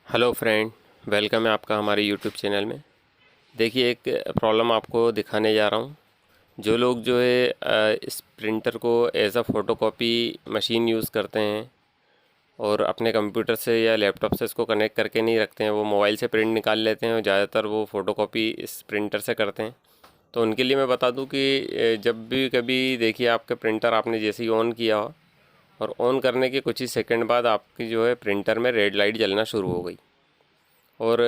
Hello friend, welcome है आपका हमारे यूट्यूब चैनल में। देखिए, एक प्रॉब्लम आपको दिखाने जा रहा हूँ। जो लोग जो है इस प्रिंटर को as a photocopy machine use करते हैं और अपने कंप्यूटर से या लैपटॉप से इसको कनेक्ट करके नहीं रखते हैं, वो मोबाइल से प्रिंट निकाल लेते हैं और ज़्यादातर वो फ़ोटोकॉपी इस प्रिंटर से करते हैं। तो उनके लिए मैं बता दूं कि जब भी कभी देखिए आपके प्रिंटर आपने जैसे ही ऑन किया हो और ऑन करने के कुछ ही सेकंड बाद आपकी जो है प्रिंटर में रेड लाइट जलना शुरू हो गई और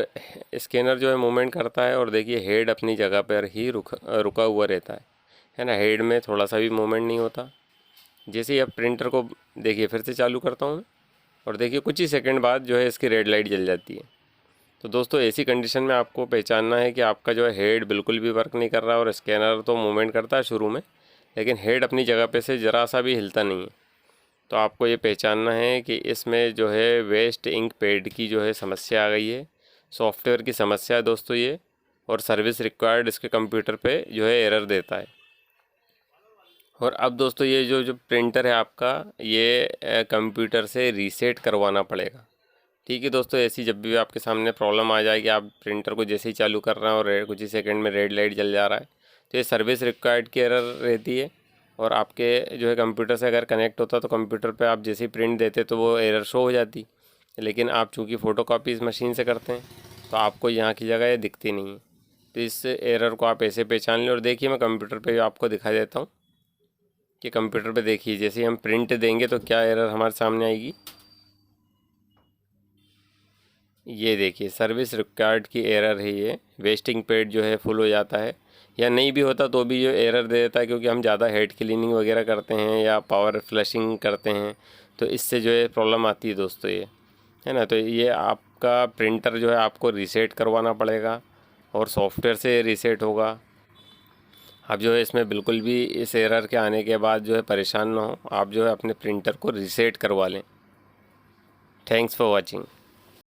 स्कैनर जो है मूवमेंट करता है और देखिए हेड अपनी जगह पर ही रुका हुआ रहता है ना। हेड में थोड़ा सा भी मूवमेंट नहीं होता। जैसे ही अब प्रिंटर को देखिए फिर से चालू करता हूँ और देखिए कुछ ही सेकंड बाद जो है इसकी रेड लाइट जल जाती है। तो दोस्तों, ऐसी कंडीशन में आपको पहचानना है कि आपका जो है हेड बिल्कुल भी वर्क नहीं कर रहा और स्कैनर तो मूवमेंट करता है शुरू में, लेकिन हेड अपनी जगह पे से ज़रा सा भी हिलता नहीं है। तो आपको ये पहचानना है कि इसमें जो है वेस्ट इंक पैड की जो है समस्या आ गई है, सॉफ्टवेयर की समस्या है दोस्तों ये। और सर्विस रिक्वायर्ड इसके कंप्यूटर पे जो है एरर देता है। और अब दोस्तों, ये जो जो प्रिंटर है आपका, ये कंप्यूटर से रीसेट करवाना पड़ेगा। ठीक है दोस्तों, ऐसी जब भी आपके सामने प्रॉब्लम आ जाए कि आप प्रिंटर को जैसे ही चालू कर रहे हैं और कुछ ही सेकंड में रेड लाइट जल जा रहा है, तो ये सर्विस रिक्वायर्ड की एरर रहती है। और आपके जो है कंप्यूटर से अगर कनेक्ट होता तो कंप्यूटर पे आप जैसे ही प्रिंट देते तो वो एरर शो हो जाती। लेकिन आप चूँकि फ़ोटोकॉपी इस मशीन से करते हैं तो आपको यहाँ की जगह ये दिखती नहीं है। तो इस एरर को आप ऐसे पहचान लें। और देखिए, मैं कंप्यूटर पे आपको दिखा देता हूँ कि कंप्यूटर पे देखिए जैसे ही हम प्रिंट देंगे तो क्या एरर हमारे सामने आएगी। ये देखिए, सर्विस रिक्वायर्ड की एरर है ये। वेस्टिंग पेड जो है फुल हो जाता है, या नहीं भी होता तो भी जो एरर दे देता है, क्योंकि हम ज़्यादा हेड क्लीनिंग वगैरह करते हैं या पावर फ्लशिंग करते हैं तो इससे जो है प्रॉब्लम आती है दोस्तों ये, है ना। तो ये आपका प्रिंटर जो है आपको रीसेट करवाना पड़ेगा और सॉफ्टवेयर से रीसेट होगा। आप जो है इसमें बिल्कुल भी इस एरर के आने के बाद जो है परेशान ना हो, आप जो है अपने प्रिंटर को रीसेट करवा लें। Thanks for watching.